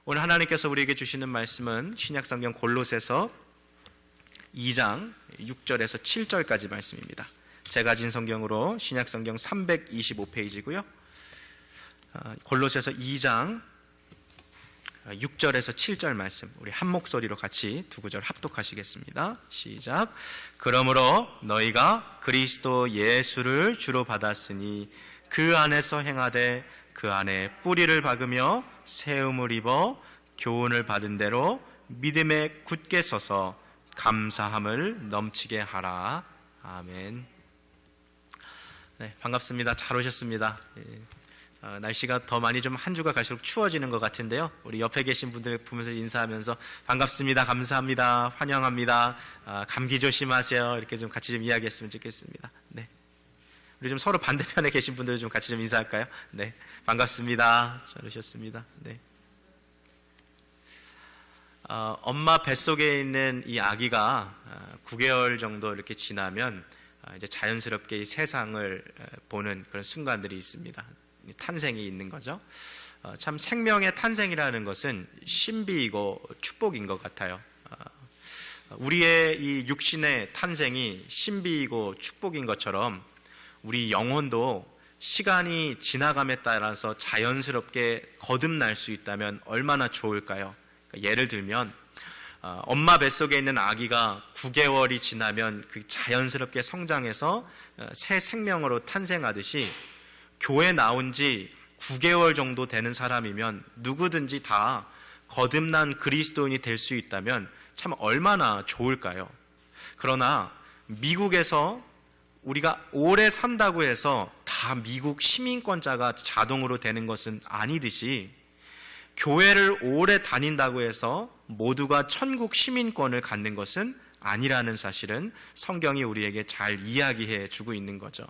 오늘 하나님께서 우리에게 주시는 말씀은 신약성경 골로새서 2장 6절에서 7절까지 말씀입니다. 제가 가진 성경으로 신약성경 325페이지고요. 골로새서 2장 6절에서 7절 말씀, 우리 한 목소리로 같이 두 구절 합독하시겠습니다. 시작. 그러므로 너희가 그리스도 예수를 주로 받았으니 그 안에서 행하되 그 안에 뿌리를 박으며 세움을 입어 교훈을 받은 대로 믿음에 굳게 서서 감사함을 넘치게 하라. 아멘. 네, 반갑습니다. 잘 오셨습니다. 날씨가 더 많이 좀 한 주가 갈수록 추워지는 것 같은데요. 우리 옆에 계신 분들 보면서 인사하면서 반갑습니다, 감사합니다, 환영합니다, 감기 조심하세요, 이렇게 좀 같이 좀 이야기했으면 좋겠습니다. 네, 우리 좀 서로 반대편에 계신 분들 좀 같이 좀 인사할까요? 네, 반갑습니다. 잘 오셨습니다. 네. 엄마 뱃속에 있는 이 아기가 9개월 정도 이렇게 지나면 이제 자연스럽게 이 세상을 보는 그런 순간들이 있습니다. 탄생이 있는 거죠. 참 생명의 탄생이라는 것은 신비이고 축복인 것 같아요. 우리의 이 육신의 탄생이 신비이고 축복인 것처럼 우리 영혼도 시간이 지나감에 따라서 자연스럽게 거듭날 수 있다면 얼마나 좋을까요? 그러니까 예를 들면 엄마 뱃속에 있는 아기가 9개월이 지나면 그 자연스럽게 성장해서 새 생명으로 탄생하듯이 교회 나온 지 9개월 정도 되는 사람이면 누구든지 다 거듭난 그리스도인이 될 수 있다면 참 얼마나 좋을까요? 그러나 미국에서 우리가 오래 산다고 해서 다 미국 시민권자가 자동으로 되는 것은 아니듯이 교회를 오래 다닌다고 해서 모두가 천국 시민권을 갖는 것은 아니라는 사실은 성경이 우리에게 잘 이야기해 주고 있는 거죠.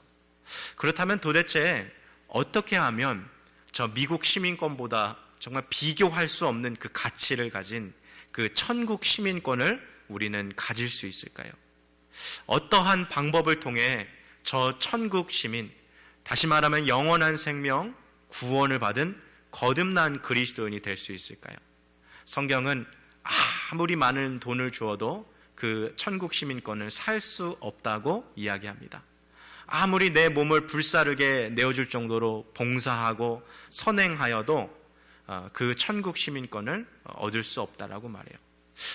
그렇다면 도대체 어떻게 하면 저 미국 시민권보다 정말 비교할 수 없는 그 가치를 가진 그 천국 시민권을 우리는 가질 수 있을까요? 어떠한 방법을 통해 저 천국 시민, 다시 말하면 영원한 생명, 구원을 받은 거듭난 그리스도인이 될 수 있을까요? 성경은 아무리 많은 돈을 주어도 그 천국 시민권을 살 수 없다고 이야기합니다. 아무리 내 몸을 불사르게 내어줄 정도로 봉사하고 선행하여도 그 천국 시민권을 얻을 수 없다라고 말해요.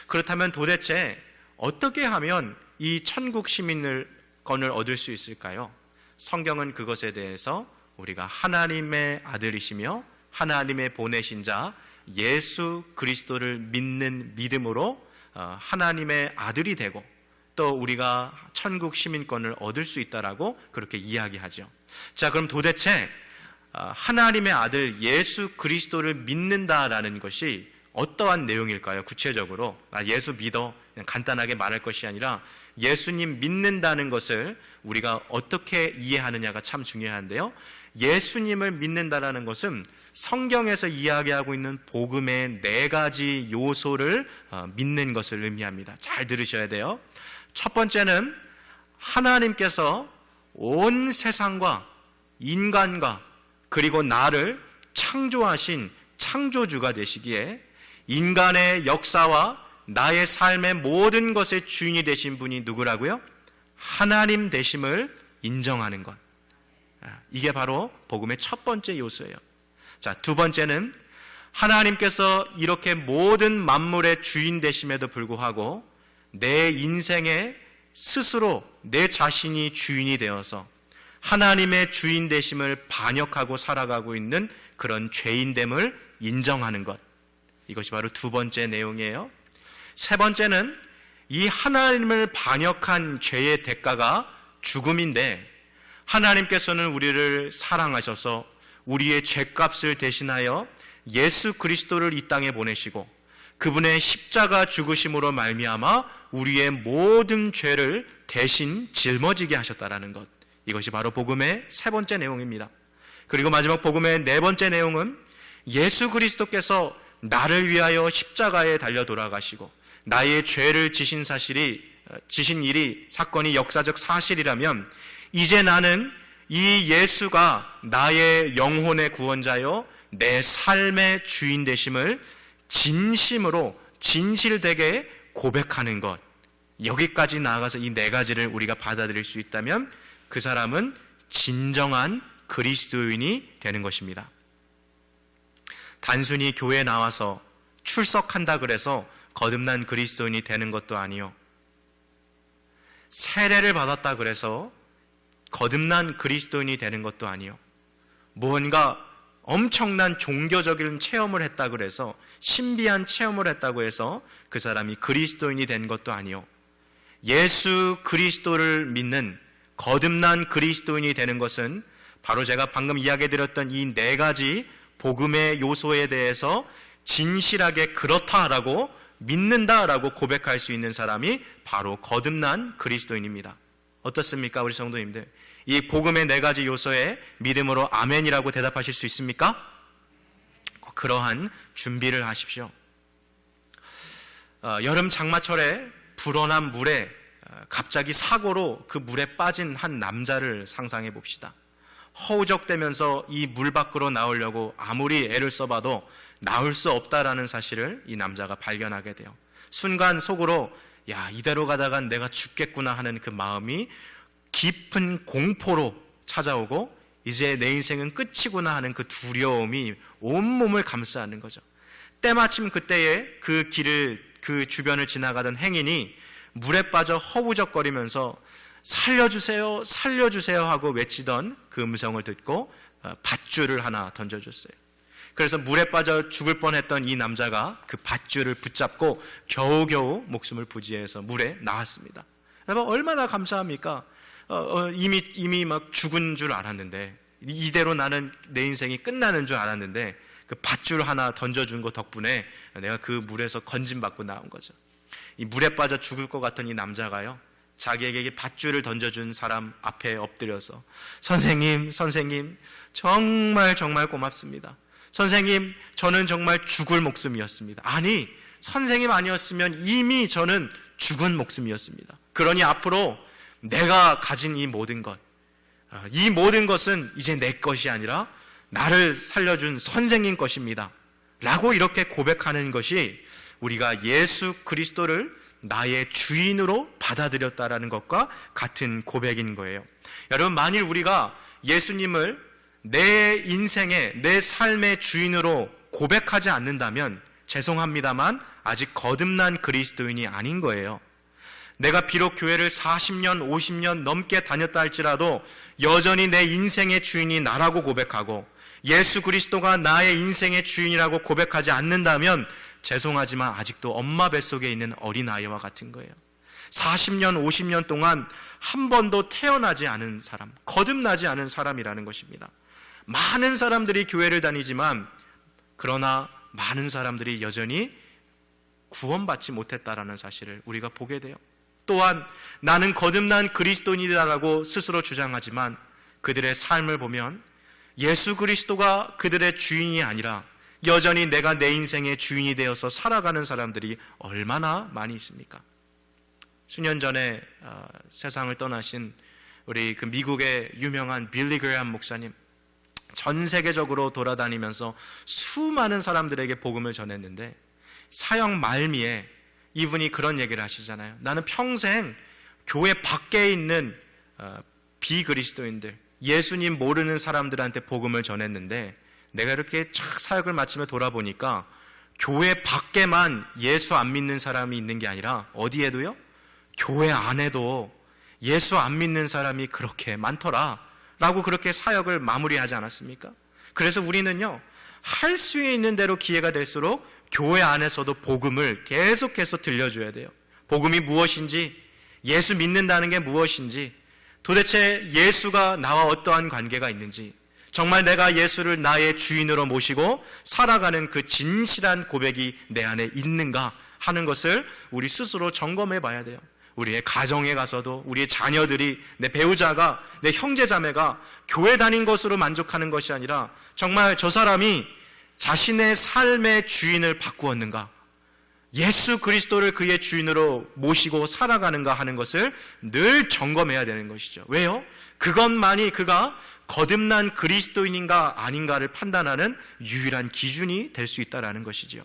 그렇다면 도대체 어떻게 하면 이 천국 시민권을 얻을 수 있을까요? 성경은 그것에 대해서 우리가 하나님의 아들이시며 하나님의 보내신 자 예수 그리스도를 믿는 믿음으로 하나님의 아들이 되고 또 우리가 천국 시민권을 얻을 수 있다라고 그렇게 이야기하죠. 자, 그럼 도대체 하나님의 아들 예수 그리스도를 믿는다라는 것이 어떠한 내용일까요? 구체적으로 예수 믿어 그냥 간단하게 말할 것이 아니라 예수님 믿는다는 것을 우리가 어떻게 이해하느냐가 참 중요한데요. 예수님을 믿는다라는 것은 성경에서 이야기하고 있는 복음의 4가지 요소를 믿는 것을 의미합니다. 잘 들으셔야 돼요. 첫 번째는 하나님께서 온 세상과 인간과 그리고 나를 창조하신 창조주가 되시기에 인간의 역사와 나의 삶의 모든 것의 주인이 되신 분이 누구라고요? 하나님 되심을 인정하는 것. 이게 바로 복음의 첫 번째 요소예요. 자, 두 번째는 하나님께서 이렇게 모든 만물의 주인 되심에도 불구하고 내 인생에 스스로 내 자신이 주인이 되어서 하나님의 주인 되심을 반역하고 살아가고 있는 그런 죄인됨을 인정하는 것. 이것이 바로 두 번째 내용이에요. 세 번째는 이 하나님을 반역한 죄의 대가가 죽음인데 하나님께서는 우리를 사랑하셔서 우리의 죄값을 대신하여 예수 그리스도를 이 땅에 보내시고 그분의 십자가 죽으심으로 말미암아 우리의 모든 죄를 대신 짊어지게 하셨다라는 것. 이것이 바로 복음의 세 번째 내용입니다. 그리고 마지막 복음의 네 번째 내용은 예수 그리스도께서 나를 위하여 십자가에 달려 돌아가시고 나의 죄를 지신 일이 사건이 역사적 사실이라면 이제 나는 이 예수가 나의 영혼의 구원자요 내 삶의 주인 되심을 진심으로 진실되게 고백하는 것, 여기까지 나아가서 이 네 가지를 우리가 받아들일 수 있다면 그 사람은 진정한 그리스도인이 되는 것입니다. 단순히 교회에 나와서 출석한다 그래서 거듭난 그리스도인이 되는 것도 아니요, 세례를 받았다 그래서 거듭난 그리스도인이 되는 것도 아니요, 무언가 엄청난 종교적인 체험을 했다 그래서, 신비한 체험을 했다고 해서 그 사람이 그리스도인이 된 것도 아니요, 예수 그리스도를 믿는 거듭난 그리스도인이 되는 것은 바로 제가 방금 이야기드렸던 이 네 가지 복음의 요소에 대해서 진실하게 그렇다라고 믿는다라고 고백할 수 있는 사람이 바로 거듭난 그리스도인입니다. 어떻습니까, 우리 성도님들? 이 복음의 네 가지 요소에 믿음으로 아멘이라고 대답하실 수 있습니까? 그러한 준비를 하십시오. 여름 장마철에 불어난 물에 갑자기 사고로 그 물에 빠진 한 남자를 상상해 봅시다. 허우적대면서 이 물 밖으로 나오려고 아무리 애를 써봐도 나올 수 없다라는 사실을 이 남자가 발견하게 돼요. 순간 속으로 야, 이대로 가다간 내가 죽겠구나 하는 그 마음이 깊은 공포로 찾아오고, 이제 내 인생은 끝이구나 하는 그 두려움이 온몸을 감싸는 거죠. 때마침 그때에 그 길을, 그 주변을 지나가던 행인이 물에 빠져 허우적거리면서 살려주세요, 살려주세요 하고 외치던 그 음성을 듣고 밧줄을 하나 던져줬어요. 그래서 물에 빠져 죽을 뻔했던 이 남자가 그 밧줄을 붙잡고 겨우겨우 목숨을 부지해서 물에 나왔습니다. 얼마나 감사합니까? 이미 막 죽은 줄 알았는데, 이대로 나는 내 인생이 끝나는 줄 알았는데 그 밧줄 하나 던져준 거 덕분에 내가 그 물에서 건짐받고 나온 거죠. 이 물에 빠져 죽을 것 같던 이 남자가요, 자기에게 밧줄을 던져준 사람 앞에 엎드려서 선생님, 선생님, 정말 고맙습니다. 선생님, 저는 정말 죽을 목숨이었습니다. 아니, 선생님 아니었으면 이미 저는 죽은 목숨이었습니다. 그러니 앞으로 내가 가진 이 모든 것, 이 모든 것은 이제 내 것이 아니라 나를 살려준 선생님 것입니다 라고 이렇게 고백하는 것이 우리가 예수 그리스도를 나의 주인으로 받아들였다라는 것과 같은 고백인 거예요. 여러분, 만일 우리가 예수님을 내 인생의, 내 삶의 주인으로 고백하지 않는다면 죄송합니다만 아직 거듭난 그리스도인이 아닌 거예요. 내가 비록 교회를 40년, 50년 넘게 다녔다 할지라도 여전히 내 인생의 주인이 나라고 고백하고 예수 그리스도가 나의 인생의 주인이라고 고백하지 않는다면 죄송하지만 아직도 엄마 뱃속에 있는 어린아이와 같은 거예요. 40년, 50년 동안 한 번도 태어나지 않은 사람, 거듭나지 않은 사람이라는 것입니다. 많은 사람들이 교회를 다니지만 그러나 많은 사람들이 여전히 구원받지 못했다라는 사실을 우리가 보게 돼요. 또한 나는 거듭난 그리스도인이라고 스스로 주장하지만 그들의 삶을 보면 예수 그리스도가 그들의 주인이 아니라 여전히 내가 내 인생의 주인이 되어서 살아가는 사람들이 얼마나 많이 있습니까? 수년 전에 세상을 떠나신 우리 그 미국의 유명한 빌리 그레이엄 목사님, 전 세계적으로 돌아다니면서 수많은 사람들에게 복음을 전했는데 사역 말미에 이분이 그런 얘기를 하시잖아요. 나는 평생 교회 밖에 있는 비그리스도인들, 예수님 모르는 사람들한테 복음을 전했는데 내가 이렇게 착 사역을 마치며 돌아보니까 교회 밖에만 예수 안 믿는 사람이 있는 게 아니라 어디에도요? 교회 안에도 예수 안 믿는 사람이 그렇게 많더라 라고 그렇게 사역을 마무리하지 않았습니까? 그래서 우리는요, 할 수 있는 대로 기회가 될수록 교회 안에서도 복음을 계속해서 들려줘야 돼요. 복음이 무엇인지, 예수 믿는다는 게 무엇인지, 도대체 예수가 나와 어떠한 관계가 있는지, 정말 내가 예수를 나의 주인으로 모시고 살아가는 그 진실한 고백이 내 안에 있는가 하는 것을 우리 스스로 점검해 봐야 돼요. 우리의 가정에 가서도 우리의 자녀들이, 내 배우자가, 내 형제자매가 교회 다닌 것으로 만족하는 것이 아니라 정말 저 사람이 자신의 삶의 주인을 바꾸었는가, 예수 그리스도를 그의 주인으로 모시고 살아가는가 하는 것을 늘 점검해야 되는 것이죠. 왜요? 그것만이 그가 거듭난 그리스도인인가 아닌가를 판단하는 유일한 기준이 될 수 있다는 것이죠.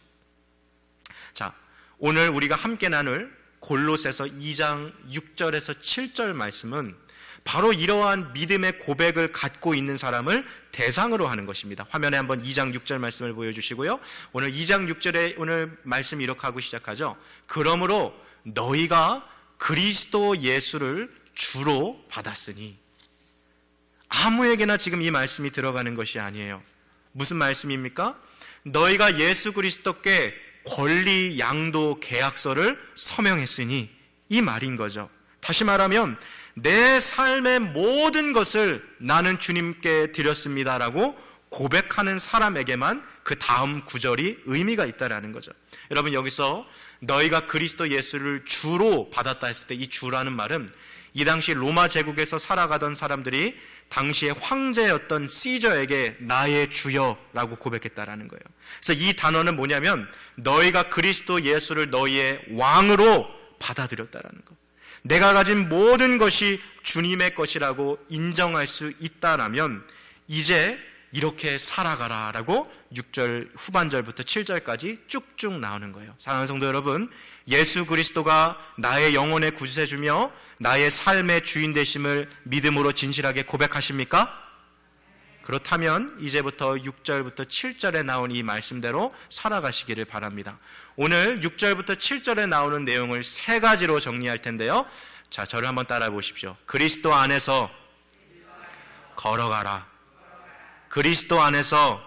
자, 오늘 우리가 함께 나눌 골로새서 2장 6절에서 7절 말씀은 바로 이러한 믿음의 고백을 갖고 있는 사람을 대상으로 하는 것입니다. 화면에 한번 2장 6절 말씀을 보여주시고요. 오늘 2장 6절에 오늘 말씀이 이렇게 하고 시작하죠. 그러므로 너희가 그리스도 예수를 주로 받았으니. 아무에게나 지금 이 말씀이 들어가는 것이 아니에요. 무슨 말씀입니까? 너희가 예수 그리스도께 권리 양도 계약서를 서명했으니, 이 말인 거죠. 다시 말하면 내 삶의 모든 것을 나는 주님께 드렸습니다라고 고백하는 사람에게만 그 다음 구절이 의미가 있다라는 거죠. 여러분, 여기서 너희가 그리스도 예수를 주로 받았다 했을 때 이 주라는 말은 이 당시 로마 제국에서 살아가던 사람들이 당시의 황제였던 시저에게 나의 주여라고 고백했다라는 거예요. 그래서 이 단어는 뭐냐면 너희가 그리스도 예수를 너희의 왕으로 받아들였다라는 거. 내가 가진 모든 것이 주님의 것이라고 인정할 수 있다라면 이제 이렇게 살아가라라고 6절 후반절부터 7절까지 쭉쭉 나오는 거예요. 사랑하는 성도 여러분, 예수 그리스도가 나의 영혼의 구세주며 나의 삶의 주인 되심을 믿음으로 진실하게 고백하십니까? 그렇다면 이제부터 6절부터 7절에 나온 이 말씀대로 살아가시기를 바랍니다. 오늘 6절부터 7절에 나오는 내용을 세 가지로 정리할 텐데요. 자, 저를 한번 따라해 보십시오. 그리스도 안에서 걸어가라. 그리스도 안에서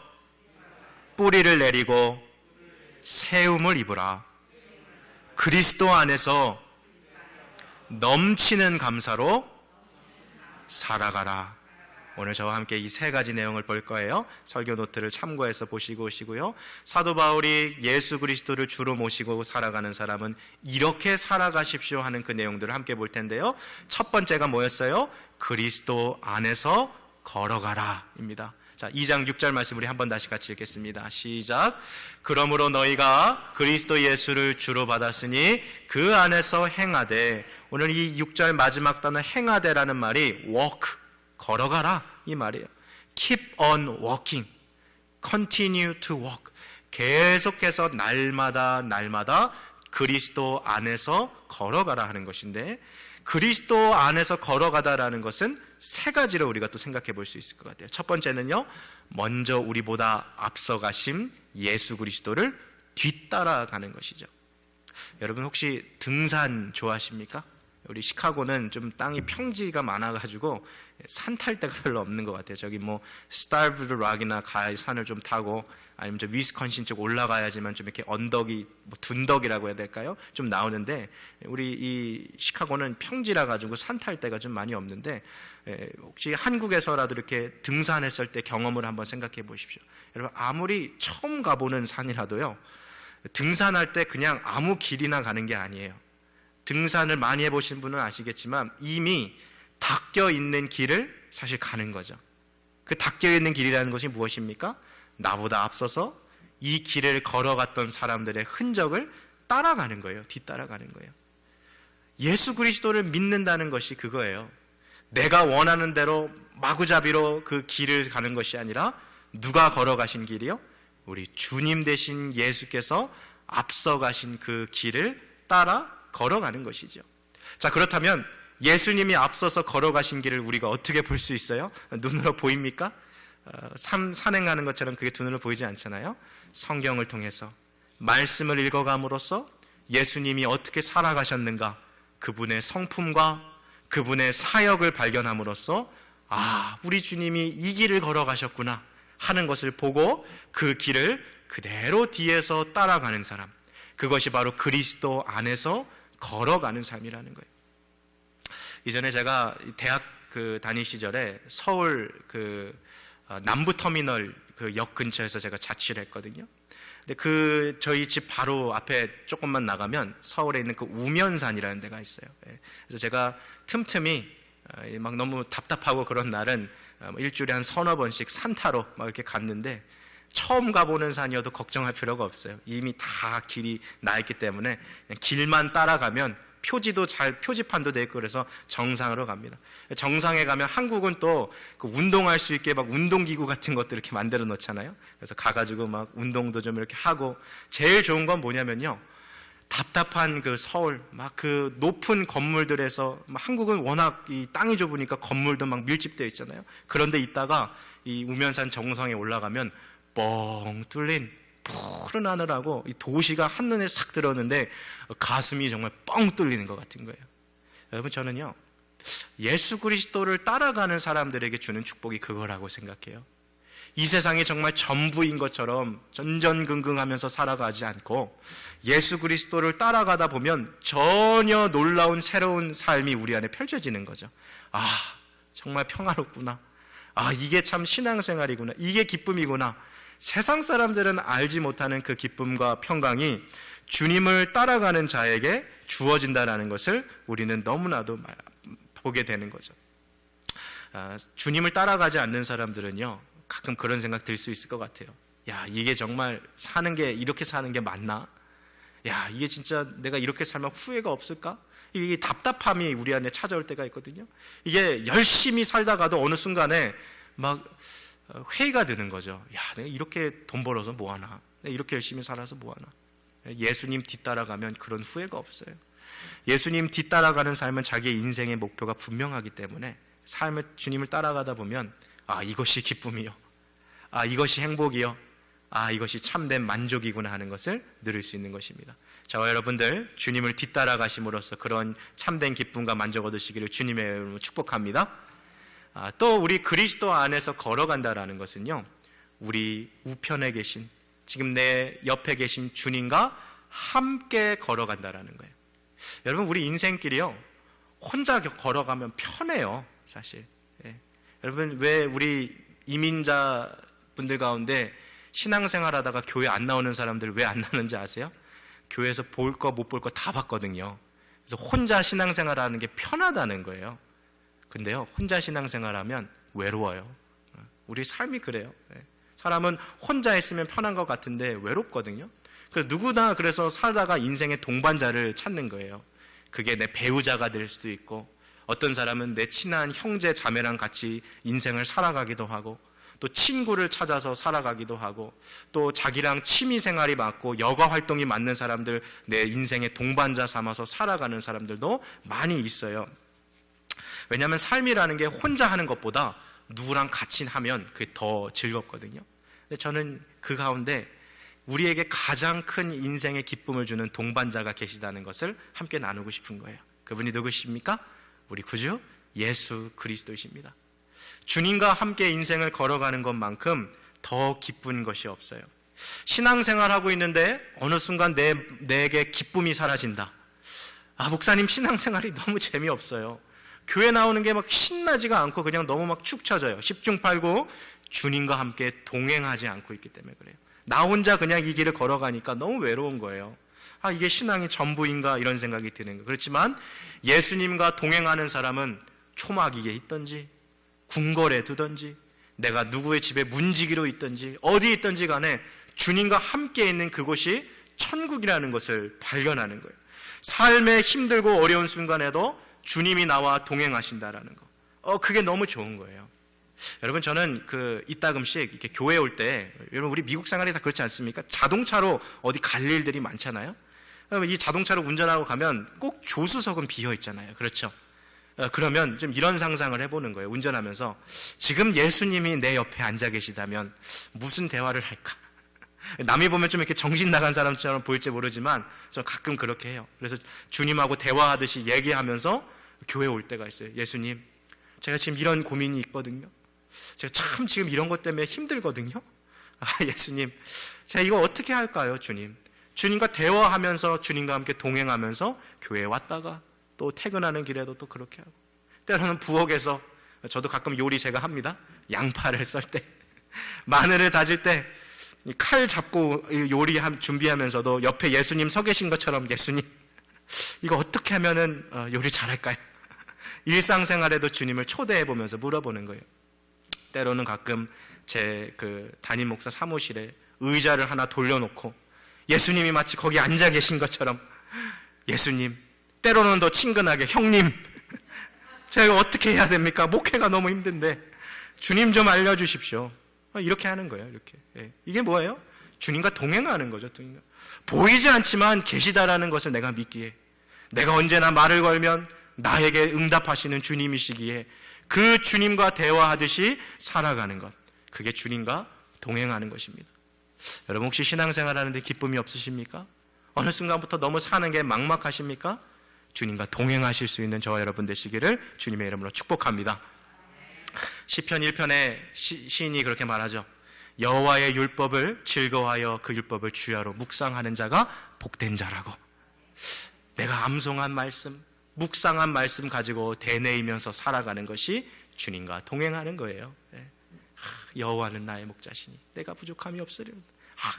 뿌리를 내리고 세움을 입으라. 그리스도 안에서 넘치는 감사로 살아가라. 오늘 저와 함께 이 세 가지 내용을 볼 거예요. 설교 노트를 참고해서 보시고 오시고요. 사도 바울이 예수 그리스도를 주로 모시고 살아가는 사람은 이렇게 살아가십시오 하는 그 내용들을 함께 볼 텐데요. 첫 번째가 뭐였어요? 그리스도 안에서 걸어가라 입니다. 자, 2장 6절 말씀 우리 한번 다시 같이 읽겠습니다. 시작. 그러므로 너희가 그리스도 예수를 주로 받았으니 그 안에서 행하되. 오늘 이 6절 마지막 단어 행하되라는 말이 walk, 걸어가라 이 말이에요. Keep on walking, continue to walk. 계속해서 날마다 그리스도 안에서 걸어가라 하는 것인데, 그리스도 안에서 걸어가다라는 것은 세 가지로 우리가 또 생각해 볼 수 있을 것 같아요. 첫 번째는요, 먼저 우리보다 앞서가신 예수 그리스도를 뒤따라가는 것이죠. 여러분 혹시 등산 좋아하십니까? 우리 시카고는 좀 땅이 평지가 많아가지고 산 탈 데가 별로 없는 것 같아요. 저기 뭐 스타브드 락이나 산을 좀 타고, 아니면 저 위스콘신 쪽 올라가야지만 좀 이렇게 언덕이 뭐 둔덕이라고 해야 될까요? 좀 나오는데, 우리 이 시카고는 평지라 가지고 산 탈 데가 좀 많이 없는데, 혹시 한국에서라도 이렇게 등산했을 때 경험을 한번 생각해 보십시오. 여러분, 아무리 처음 가보는 산이라도요, 등산할 때 그냥 아무 길이나 가는 게 아니에요. 등산을 많이 해보신 분은 아시겠지만 이미 닦여 있는 길을 사실 가는 거죠. 그 닦여 있는 길이라는 것이 무엇입니까? 나보다 앞서서 이 길을 걸어갔던 사람들의 흔적을 따라가는 거예요. 뒤따라가는 거예요. 예수 그리스도를 믿는다는 것이 그거예요. 내가 원하는 대로 마구잡이로 그 길을 가는 것이 아니라, 누가 걸어가신 길이요? 우리 주님 되신 예수께서 앞서가신 그 길을 따라 걸어가는 것이죠. 자, 그렇다면 예수님이 앞서서 걸어가신 길을 우리가 어떻게 볼 수 있어요? 눈으로 보입니까? 산행하는 것처럼 그게 눈으로 보이지 않잖아요. 성경을 통해서 말씀을 읽어감으로써 예수님이 어떻게 살아가셨는가, 그분의 성품과 그분의 사역을 발견함으로써 아, 우리 주님이 이 길을 걸어가셨구나 하는 것을 보고 그 길을 그대로 뒤에서 따라가는 사람, 그것이 바로 그리스도 안에서 걸어가는 삶이라는 거예요. 이전에 제가 대학 다닐 시절에 서울 남부터미널 그 역 근처에서 제가 자취를 했거든요. 근데 저희 집 바로 앞에 조금만 나가면 서울에 있는 그 우면산이라는 데가 있어요. 그래서 제가 틈틈이 막 너무 답답하고 그런 날은 일주일에 한 서너 번씩 산 타러 막 이렇게 갔는데, 처음 가보는 산이어도 걱정할 필요가 없어요. 이미 다 길이 나 있기 때문에 그냥 길만 따라가면 표지판도 돼 있고 그래서 정상으로 갑니다. 정상에 가면 한국은 또 그 운동할 수 있게 막 운동기구 같은 것들 이렇게 만들어 놓잖아요. 그래서 가가지고 막 운동도 좀 이렇게 하고, 제일 좋은 건 뭐냐면요, 답답한 그 서울, 막 그 높은 건물들에서, 한국은 워낙 이 땅이 좁으니까 건물도 막 밀집되어 있잖아요. 그런데 있다가 이 우면산 정상에 올라가면 뻥 뚫린 푸른 하늘하고 이 도시가 한눈에 싹 들어오는데 가슴이 정말 뻥 뚫리는 것 같은 거예요. 여러분, 저는요, 예수 그리스도를 따라가는 사람들에게 주는 축복이 그거라고 생각해요. 이 세상이 정말 전부인 것처럼 전전긍긍하면서 살아가지 않고 예수 그리스도를 따라가다 보면 전혀 놀라운 새로운 삶이 우리 안에 펼쳐지는 거죠. 아, 정말 평화롭구나. 아, 이게 참 신앙생활이구나. 이게 기쁨이구나. 세상 사람들은 알지 못하는 그 기쁨과 평강이 주님을 따라가는 자에게 주어진다는 것을 우리는 너무나도 보게 되는 거죠. 주님을 따라가지 않는 사람들은요, 가끔 그런 생각 들 수 있을 것 같아요. 야, 이게 정말 이렇게 사는 게 맞나? 야, 이게 진짜 내가 이렇게 살면 후회가 없을까? 이게 답답함이 우리 안에 찾아올 때가 있거든요. 이게 열심히 살다가도 어느 순간에 막 회의가 드는 거죠. 야, 내가 이렇게 돈 벌어서 뭐하나? 내가 이렇게 열심히 살아서 뭐하나? 예수님 뒤따라가면 그런 후회가 없어요. 예수님 뒤따라가는 삶은 자기의 인생의 목표가 분명하기 때문에 삶을 주님을 따라가다 보면 아, 이것이 기쁨이요. 아, 이것이 행복이요. 아, 이것이 참된 만족이구나 하는 것을 누릴 수 있는 것입니다. 저와 여러분들 주님을 뒤따라가심으로써 그런 참된 기쁨과 만족 얻으시기를 주님의 이름으로 축복합니다. 또 우리 그리스도 안에서 걸어간다라는 것은요, 우리 우편에 계신, 지금 내 옆에 계신 주님과 함께 걸어간다라는 거예요. 여러분, 우리 인생길이요, 혼자 걸어가면 편해요, 사실. 여러분, 왜 우리 이민자 분들 가운데 신앙생활 하다가 교회 안 나오는 사람들 왜 안 나오는지 아세요? 교회에서 볼 거 못 볼 거 다 봤거든요. 그래서 혼자 신앙생활 하는 게 편하다는 거예요. 근데요, 혼자 신앙생활 하면 외로워요. 우리 삶이 그래요. 사람은 혼자 있으면 편한 것 같은데 외롭거든요. 그래서 누구나 그래서 살다가 인생의 동반자를 찾는 거예요. 그게 내 배우자가 될 수도 있고, 어떤 사람은 내 친한 형제 자매랑 같이 인생을 살아가기도 하고, 또 친구를 찾아서 살아가기도 하고, 또 자기랑 취미 생활이 맞고 여가 활동이 맞는 사람들, 내 인생의 동반자 삼아서 살아가는 사람들도 많이 있어요. 왜냐하면 삶이라는 게 혼자 하는 것보다 누구랑 같이 하면 그게 더 즐겁거든요. 근데 저는 그 가운데 우리에게 가장 큰 인생의 기쁨을 주는 동반자가 계시다는 것을 함께 나누고 싶은 거예요. 그분이 누구십니까? 우리 구주 예수 그리스도이십니다. 주님과 함께 인생을 걸어가는 것만큼 더 기쁜 것이 없어요. 신앙생활하고 있는데 어느 순간 내게 기쁨이 사라진다. 아, 목사님 신앙생활이 너무 재미없어요. 교회 나오는 게 막 신나지가 않고 그냥 너무 막 축 처져요. 10중 8구 주님과 함께 동행하지 않고 있기 때문에 그래요. 나 혼자 그냥 이 길을 걸어가니까 너무 외로운 거예요. 아, 이게 신앙이 전부인가 이런 생각이 드는 거예요. 그렇지만 예수님과 동행하는 사람은 초막이에 있든지 궁궐에 두든지 내가 누구의 집에 문지기로 있든지 어디에 있든지 간에 주님과 함께 있는 그곳이 천국이라는 것을 발견하는 거예요. 삶의 힘들고 어려운 순간에도 주님이 나와 동행하신다라는 거. 그게 너무 좋은 거예요. 여러분, 저는 이따금씩 이렇게 교회 올 때, 여러분 우리 미국 생활이 다 그렇지 않습니까? 자동차로 어디 갈 일들이 많잖아요. 이 자동차로 운전하고 가면 꼭 조수석은 비어 있잖아요. 그렇죠? 그러면 좀 이런 상상을 해보는 거예요. 운전하면서 지금 예수님이 내 옆에 앉아 계시다면 무슨 대화를 할까? 남이 보면 좀 이렇게 정신 나간 사람처럼 보일지 모르지만 저는 가끔 그렇게 해요. 그래서 주님하고 대화하듯이 얘기하면서 교회 올 때가 있어요. 예수님, 제가 지금 이런 고민이 있거든요. 제가 참 지금 이런 것 때문에 힘들거든요. 아, 예수님, 제가 이거 어떻게 할까요, 주님? 주님과 대화하면서 주님과 함께 동행하면서 교회에 왔다가 또 퇴근하는 길에도 또 그렇게 하고, 때로는 부엌에서 저도 가끔 요리 제가 합니다. 양파를 썰 때, 마늘을 다질 때 칼 잡고 요리 준비하면서도 옆에 예수님 서 계신 것처럼 예수님, 이거 어떻게 하면은 요리 잘할까요? 일상생활에도 주님을 초대해 보면서 물어보는 거예요. 때로는 가끔 제 담임 목사 사무실에 의자를 하나 돌려놓고 예수님이 마치 거기 앉아 계신 것처럼 예수님, 때로는 더 친근하게 형님, 제가 어떻게 해야 됩니까? 목회가 너무 힘든데 주님 좀 알려주십시오. 이렇게 하는 거예요. 이렇게. 이게 뭐예요? 주님과 동행하는 거죠. 보이지 않지만 계시다라는 것을 내가 믿기에, 내가 언제나 말을 걸면 나에게 응답하시는 주님이시기에 그 주님과 대화하듯이 살아가는 것, 그게 주님과 동행하는 것입니다. 여러분 혹시 신앙생활 하는데 기쁨이 없으십니까? 어느 순간부터 너무 사는 게 막막하십니까? 주님과 동행하실 수 있는 저와 여러분 되시기를 주님의 이름으로 축복합니다. 시편 1편에 시인이 그렇게 말하죠. 여호와의 율법을 즐거워하여 그 율법을 주야로 묵상하는 자가 복된 자라고. 내가 암송한 말씀, 묵상한 말씀 가지고 되뇌이면서 살아가는 것이 주님과 동행하는 거예요. 여호와는 나의 목자시니 내가 부족함이 없으리로다.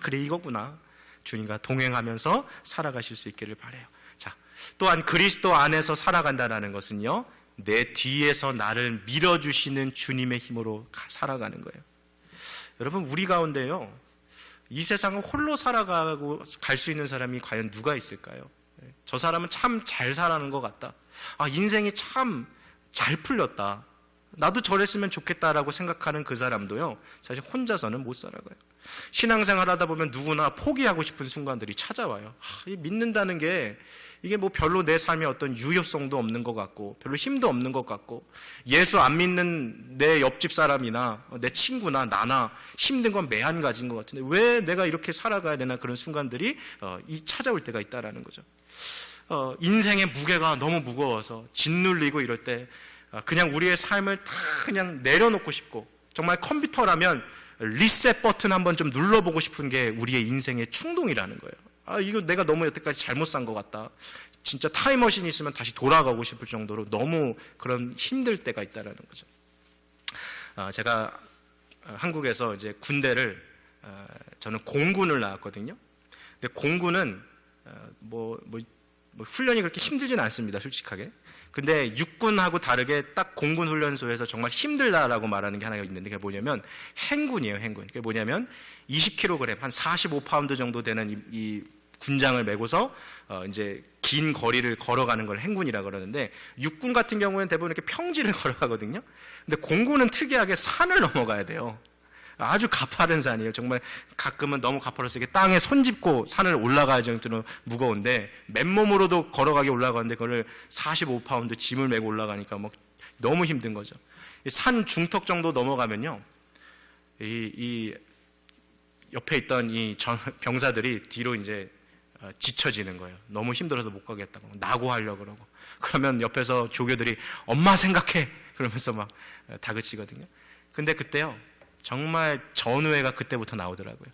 그래, 이거구나. 주님과 동행하면서 살아가실 수 있기를 바라요. 자, 또한 그리스도 안에서 살아간다는 것은요, 내 뒤에서 나를 밀어주시는 주님의 힘으로 살아가는 거예요. 여러분, 우리 가운데요, 이 세상을 홀로 살아가고 갈 수 있는 사람이 과연 누가 있을까요? 저 사람은 참 잘 살아가는 것 같다. 인생이 참 잘 풀렸다. 나도 저랬으면 좋겠다라고 생각하는 그 사람도요, 사실 혼자서는 못 살아가요. 신앙생활 하다 보면 누구나 포기하고 싶은 순간들이 찾아와요. 믿는다는 게 이게 뭐 별로 내 삶에 어떤 유효성도 없는 것 같고 별로 힘도 없는 것 같고, 예수 안 믿는 내 옆집 사람이나 내 친구나 나나 힘든 건 매한가지인 것 같은데 왜 내가 이렇게 살아가야 되나, 그런 순간들이 찾아올 때가 있다라는 거죠. 인생의 무게가 너무 무거워서 짓눌리고 이럴 때 그냥 우리의 삶을 다 그냥 내려놓고 싶고, 정말 컴퓨터라면 리셋 버튼 한번 좀 눌러보고 싶은 게 우리의 인생의 충동이라는 거예요. 이거 내가 너무 여태까지 잘못 산 것 같다. 진짜 타임머신이 있으면 다시 돌아가고 싶을 정도로 너무 그런 힘들 때가 있다라는 거죠. 제가 한국에서 이제 군대를, 저는 공군을 나왔거든요. 근데 공군은 훈련이 그렇게 힘들진 않습니다, 솔직하게. 근데 육군하고 다르게 딱 공군 훈련소에서 정말 힘들다라고 말하는 게 하나가 있는데, 그게 뭐냐면 행군이에요, 행군. 그게 뭐냐면 20kg, 한 45파운드 정도 되는 이 군장을 메고서 이제 긴 거리를 걸어가는 걸 행군이라고 그러는데, 육군 같은 경우에는 대부분 이렇게 평지를 걸어가거든요. 근데 공군은 특이하게 산을 넘어가야 돼요. 아주 가파른 산이에요. 정말 가끔은 너무 가파라서 이게 땅에 손 짚고 산을 올라가야 정도로 무거운데, 맨몸으로도 걸어가게 올라가는데 그걸 45파운드 짐을 메고 올라가니까 너무 힘든 거죠. 산 중턱 정도 넘어가면요, 이 옆에 있던 이 병사들이 뒤로 이제 지쳐지는 거예요. 너무 힘들어서 못 가겠다고 낙오하려고 그러고, 그러면 옆에서 조교들이 엄마 생각해 그러면서 막 다그치거든요. 근데 그때요, 정말 전우회가 그때부터 나오더라고요.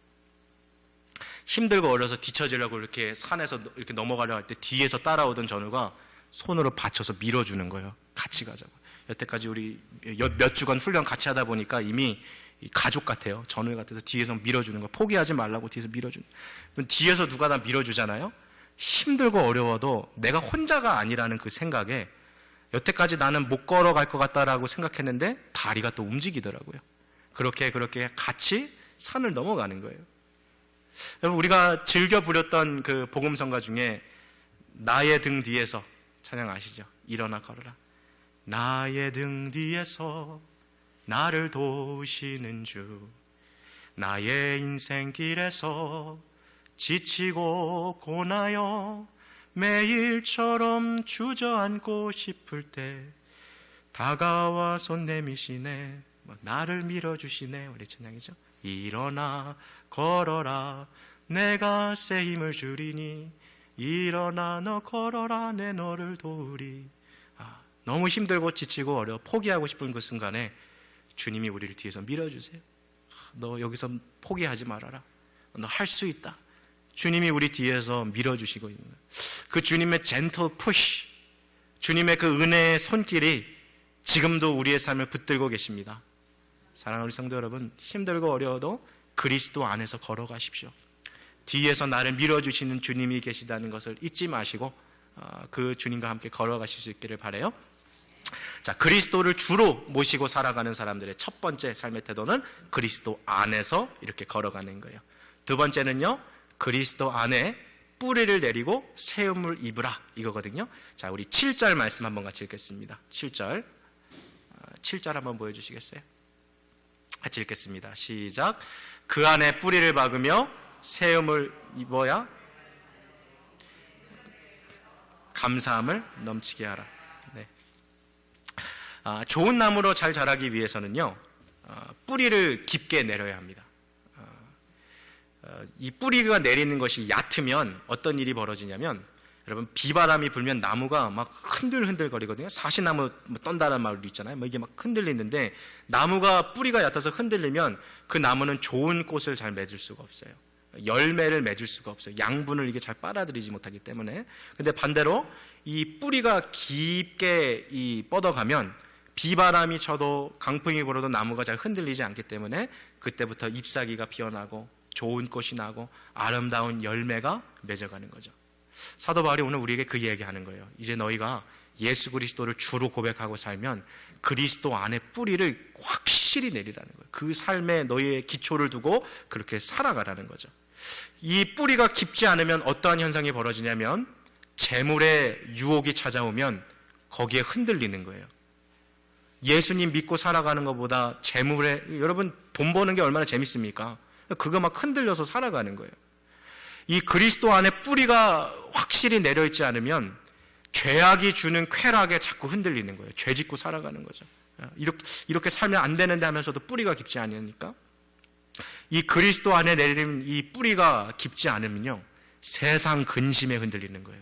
힘들고 어려서 뒤처지려고 이렇게 산에서 이렇게 넘어가려고 할 때 뒤에서 따라오던 전우가 손으로 받쳐서 밀어주는 거예요. 같이 가자고. 여태까지 우리 몇 주간 훈련 같이 하다 보니까 이미 가족 같아요. 전우회 같아서 뒤에서 밀어주는 거, 포기하지 말라고 뒤에서 밀어주는. 그럼 뒤에서 누가 다 밀어주잖아요. 힘들고 어려워도 내가 혼자가 아니라는 그 생각에, 여태까지 나는 못 걸어갈 것 같다라고 생각했는데 다리가 또 움직이더라고요. 그렇게 같이 산을 넘어가는 거예요. 여러분, 우리가 즐겨 부렸던 그 복음성가 중에 나의 등 뒤에서 찬양 아시죠? 일어나 걸어라. 나의 등 뒤에서 나를 도우시는 주, 나의 인생길에서 지치고 고나여 매일처럼 주저앉고 싶을 때 다가와 손 내미시네, 나를 밀어주시네. 우리 찬양이죠. 일어나 걸어라 내가 새 힘을 주리니, 일어나 너 걸어라 내 너를 도우리. 너무 힘들고 지치고 어려워 포기하고 싶은 그 순간에 주님이 우리를 뒤에서 밀어주세요. 너 여기서 포기하지 말아라. 너 할 수 있다. 주님이 우리 뒤에서 밀어주시고 있는 거예요. 그 주님의 젠틀 푸시, 주님의 그 은혜의 손길이 지금도 우리의 삶을 붙들고 계십니다. 사랑하는 우리 성도 여러분, 힘들고 어려워도 그리스도 안에서 걸어가십시오. 뒤에서 나를 밀어주시는 주님이 계시다는 것을 잊지 마시고 그 주님과 함께 걸어가실 수 있기를 바라요. 자, 그리스도를 주로 모시고 살아가는 사람들의 첫 번째 삶의 태도는 그리스도 안에서 이렇게 걸어가는 거예요. 두 번째는요, 그리스도 안에 뿌리를 내리고 새 음을 입으라, 이거거든요. 자, 우리 7절 말씀 한번 같이 읽겠습니다. 7절 한번 보여주시겠어요? 같이 읽겠습니다. 시작. 그 안에 뿌리를 박으며 세움을 입어야 감사함을 넘치게 하라. 네. 좋은 나무로 잘 자라기 위해서는요, 뿌리를 깊게 내려야 합니다. 이 뿌리가 내리는 것이 얕으면 어떤 일이 벌어지냐면, 여러분, 비바람이 불면 나무가 막 흔들흔들 거리거든요. 사시나무 떤다는 말도 있잖아요. 이게 막 흔들리는데, 나무가 뿌리가 얕아서 흔들리면 그 나무는 좋은 꽃을 잘 맺을 수가 없어요. 열매를 맺을 수가 없어요. 양분을 이게 잘 빨아들이지 못하기 때문에. 근데 반대로 이 뿌리가 깊게 뻗어가면 비바람이 쳐도 강풍이 불어도 나무가 잘 흔들리지 않기 때문에 그때부터 잎사귀가 피어나고 좋은 꽃이 나고 아름다운 열매가 맺어가는 거죠. 사도 바울이 오늘 우리에게 그 얘기하는 거예요. 이제 너희가 예수 그리스도를 주로 고백하고 살면 그리스도 안에 뿌리를 확실히 내리라는 거예요. 그 삶에 너희의 기초를 두고 그렇게 살아가라는 거죠. 이 뿌리가 깊지 않으면 어떠한 현상이 벌어지냐면, 재물의 유혹이 찾아오면 거기에 흔들리는 거예요. 예수님 믿고 살아가는 것보다 재물에, 여러분 돈 버는 게 얼마나 재밌습니까? 그거 막 흔들려서 살아가는 거예요. 이 그리스도 안에 뿌리가 확실히 내려있지 않으면 죄악이 주는 쾌락에 자꾸 흔들리는 거예요. 죄 짓고 살아가는 거죠. 이렇게 살면 안 되는데 하면서도 뿌리가 깊지 않으니까, 이 그리스도 안에 내리는 이 뿌리가 깊지 않으면요, 세상 근심에 흔들리는 거예요.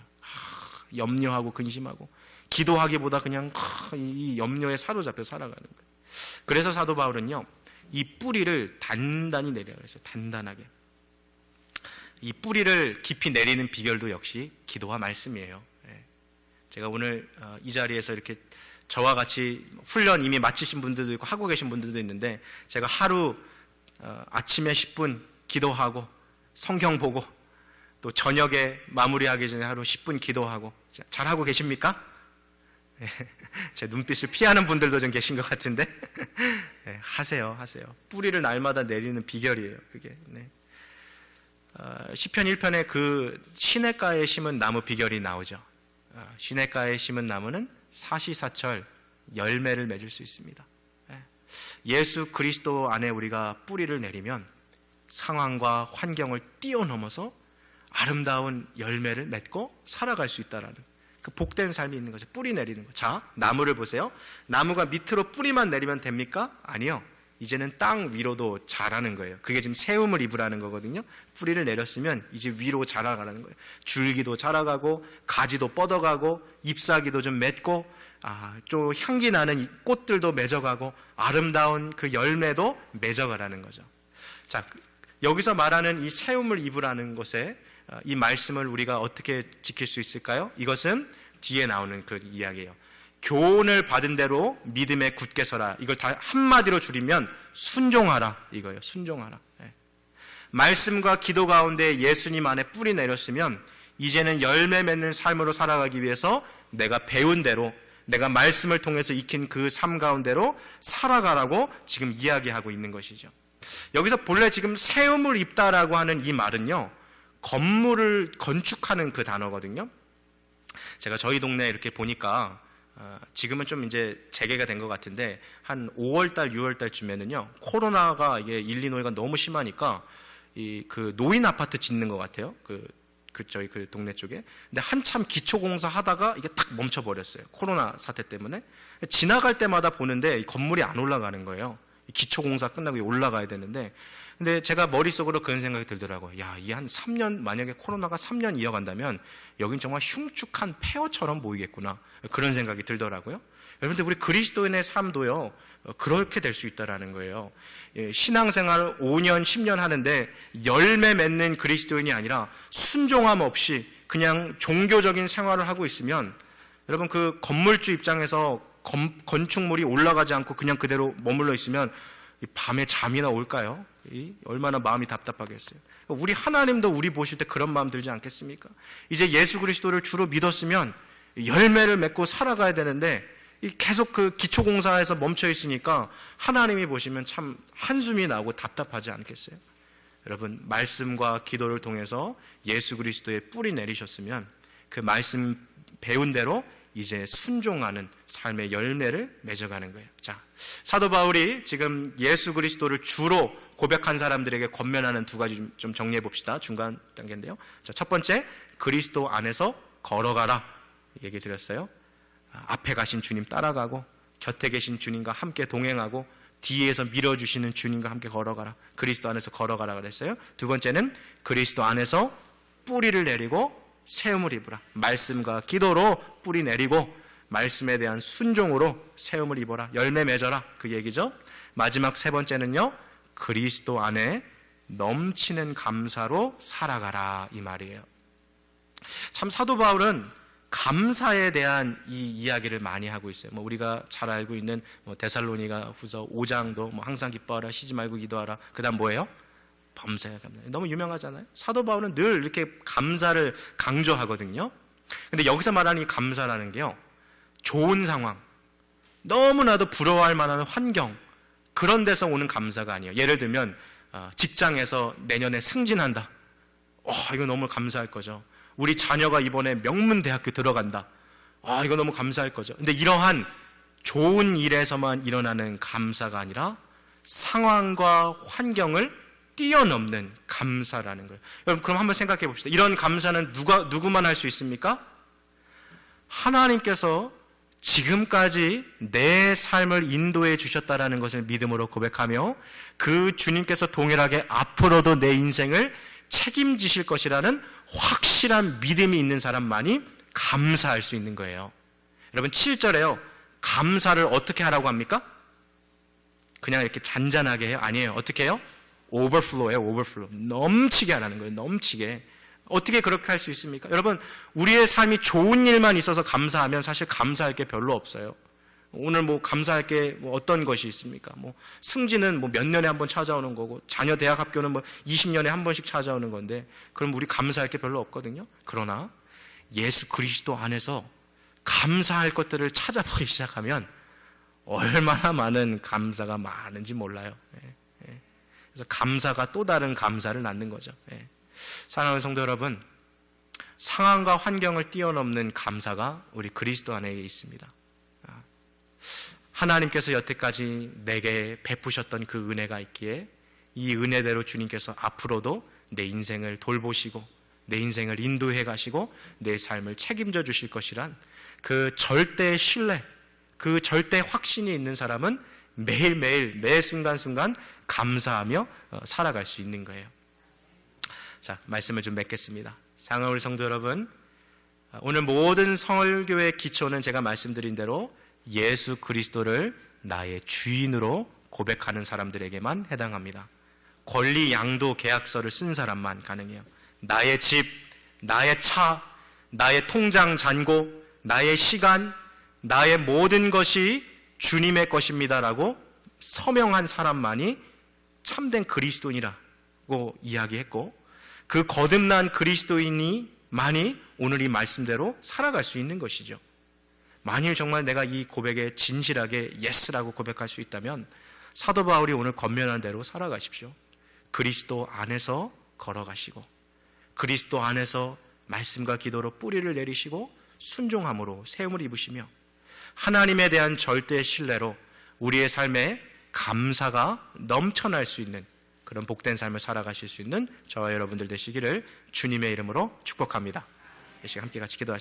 염려하고 근심하고 기도하기보다 그냥 이 염려에 사로잡혀 살아가는 거예요. 그래서 사도 바울은요, 이 뿌리를 단단히 내려야 했어요. 단단하게. 이 뿌리를 깊이 내리는 비결도 역시 기도와 말씀이에요. 제가 오늘 이 자리에서 이렇게 저와 같이 훈련 이미 마치신 분들도 있고 하고 계신 분들도 있는데, 제가 하루 아침에 10분 기도하고 성경 보고 또 저녁에 마무리하기 전에 하루 10분 기도하고, 잘하고 계십니까? 제 눈빛을 피하는 분들도 좀 계신 것 같은데 하세요. 뿌리를 날마다 내리는 비결이에요, 그게. 시편 1편에 그 시냇가에 심은 나무 비결이 나오죠. 시냇가에 심은 나무는 사시사철 열매를 맺을 수 있습니다. 예수 그리스도 안에 우리가 뿌리를 내리면 상황과 환경을 뛰어넘어서 아름다운 열매를 맺고 살아갈 수 있다라는 그 복된 삶이 있는 거죠. 뿌리 내리는 거. 자, 나무를 보세요. 나무가 밑으로 뿌리만 내리면 됩니까? 아니요. 이제는 땅 위로도 자라는 거예요. 그게 지금 세움을 입으라는 거거든요. 뿌리를 내렸으면 이제 위로 자라가라는 거예요. 줄기도 자라가고 가지도 뻗어가고 잎사귀도 좀 맺고 좀 향기 나는 꽃들도 맺어가고 아름다운 그 열매도 맺어가라는 거죠. 자, 여기서 말하는 이 세움을 입으라는 것에 이 말씀을 우리가 어떻게 지킬 수 있을까요? 이것은 뒤에 나오는 그 이야기예요. 교훈을 받은 대로 믿음에 굳게 서라. 이걸 다 한마디로 줄이면 순종하라 이거예요. 순종하라. 말씀과 기도 가운데 예수님 안에 뿌리 내렸으면 이제는 열매 맺는 삶으로 살아가기 위해서 내가 배운 대로, 내가 말씀을 통해서 익힌 그 삶 가운데로 살아가라고 지금 이야기하고 있는 것이죠. 여기서 본래 지금 세움을 입다라고 하는 이 말은요, 건물을 건축하는 그 단어거든요. 제가 저희 동네에 이렇게 보니까 지금은 좀 이제 재개가 된 것 같은데, 한 5월달, 6월달쯤에는요, 코로나가 이게 일리노이가 너무 심하니까 그 노인 아파트 짓는 것 같아요. 저희 그 동네 쪽에. 근데 한참 기초공사 하다가 이게 탁 멈춰버렸어요. 코로나 사태 때문에. 지나갈 때마다 보는데 이 건물이 안 올라가는 거예요. 기초공사 끝나고 올라가야 되는데. 근데 제가 머릿속으로 그런 생각이 들더라고요. 야, 이 한 3년, 만약에 코로나가 3년 이어간다면 여긴 정말 흉측한 폐허처럼 보이겠구나. 그런 생각이 들더라고요. 여러분들, 우리 그리스도인의 삶도요, 그렇게 될 수 있다라는 거예요. 신앙생활 5년, 10년 하는데 열매 맺는 그리스도인이 아니라 순종함 없이 그냥 종교적인 생활을 하고 있으면, 여러분, 그 건물주 입장에서 건축물이 올라가지 않고 그냥 그대로 머물러 있으면 밤에 잠이나 올까요? 얼마나 마음이 답답하겠어요. 우리 하나님도 우리 보실 때 그런 마음 들지 않겠습니까? 이제 예수 그리스도를 주로 믿었으면 열매를 맺고 살아가야 되는데 계속 그 기초공사에서 멈춰 있으니까 하나님이 보시면 참 한숨이 나고 답답하지 않겠어요? 여러분, 말씀과 기도를 통해서 예수 그리스도의 뿌리 내리셨으면 그 말씀 배운 대로 이제 순종하는 삶의 열매를 맺어가는 거예요. 자, 사도 바울이 지금 예수 그리스도를 주로 고백한 사람들에게 권면하는 두 가지 좀 정리해 봅시다. 중간 단계인데요. 자, 첫 번째, 그리스도 안에서 걸어가라 얘기 드렸어요. 앞에 가신 주님 따라가고 곁에 계신 주님과 함께 동행하고 뒤에서 밀어주시는 주님과 함께 걸어가라. 그리스도 안에서 걸어가라 그랬어요. 두 번째는 그리스도 안에서 뿌리를 내리고 세움을 입으라. 말씀과 기도로 뿌리 내리고 말씀에 대한 순종으로 세움을 입어라. 열매 맺어라. 그 얘기죠. 마지막 세 번째는요, 그리스도 안에 넘치는 감사로 살아가라 이 말이에요. 참 사도 바울은 감사에 대한 이 이야기를 많이 하고 있어요. 우리가 잘 알고 있는 데살로니가 후서 5장도 항상 기뻐하라, 쉬지 말고 기도하라. 그 다음 뭐예요? 범사에 감사. 너무 유명하잖아요. 사도 바울은 늘 이렇게 감사를 강조하거든요. 근데 여기서 말하는 이 감사라는 게요, 좋은 상황, 너무나도 부러워할 만한 환경, 그런 데서 오는 감사가 아니에요. 예를 들면 직장에서 내년에 승진한다. 이거 너무 감사할 거죠. 우리 자녀가 이번에 명문대학교 들어간다. 이거 너무 감사할 거죠. 근데 이러한 좋은 일에서만 일어나는 감사가 아니라 상황과 환경을 뛰어넘는 감사라는 거예요. 여러분, 그럼 한번 생각해 봅시다. 이런 감사는 누구만 할 수 있습니까? 하나님께서 지금까지 내 삶을 인도해 주셨다라는 것을 믿음으로 고백하며 그 주님께서 동일하게 앞으로도 내 인생을 책임지실 것이라는 확실한 믿음이 있는 사람만이 감사할 수 있는 거예요. 여러분, 7절에요. 감사를 어떻게 하라고 합니까? 그냥 이렇게 잔잔하게 해요? 아니에요. 어떻게 해요? 오버플로우예요. 오버플로우. 넘치게 하라는 거예요. 넘치게. 어떻게 그렇게 할 수 있습니까? 여러분, 우리의 삶이 좋은 일만 있어서 감사하면 사실 감사할 게 별로 없어요. 오늘 감사할 게 어떤 것이 있습니까? 승진은 몇 년에 한 번 찾아오는 거고, 자녀 대학 합교는 20년에 한 번씩 찾아오는 건데, 그럼 우리 감사할 게 별로 없거든요. 그러나 예수 그리스도 안에서 감사할 것들을 찾아보기 시작하면 얼마나 많은 감사가 많은지 몰라요. 그래서 감사가 또 다른 감사를 낳는 거죠. 사랑하는 성도 여러분, 상황과 환경을 뛰어넘는 감사가 우리 그리스도 안에 있습니다. 하나님께서 여태까지 내게 베푸셨던 그 은혜가 있기에 이 은혜대로 주님께서 앞으로도 내 인생을 돌보시고 내 인생을 인도해 가시고 내 삶을 책임져 주실 것이란 그 절대 신뢰, 그 절대 확신이 있는 사람은 매일매일 매 순간순간 감사하며 살아갈 수 있는 거예요. 자, 말씀을 좀 맺겠습니다. 사랑하는 우리 성도 여러분, 오늘 모든 설교의 기초는 제가 말씀드린 대로 예수 그리스도를 나의 주인으로 고백하는 사람들에게만 해당합니다. 권리 양도 계약서를 쓴 사람만 가능해요. 나의 집, 나의 차, 나의 통장 잔고, 나의 시간, 나의 모든 것이 주님의 것입니다라고 서명한 사람만이 참된 그리스도인이라고 이야기했고, 그 거듭난 그리스도인이만이 오늘 이 말씀대로 살아갈 수 있는 것이죠. 만일 정말 내가 이 고백에 진실하게 예스라고 고백할 수 있다면 사도 바울이 오늘 권면한 대로 살아가십시오. 그리스도 안에서 걸어가시고 그리스도 안에서 말씀과 기도로 뿌리를 내리시고 순종함으로 세움을 입으시며 하나님에 대한 절대 신뢰로 우리의 삶에 감사가 넘쳐날 수 있는 그런 복된 삶을 살아가실 수 있는 저와 여러분들 되시기를 주님의 이름으로 축복합니다. 이 시간 함께 같이 기도하시겠습니다.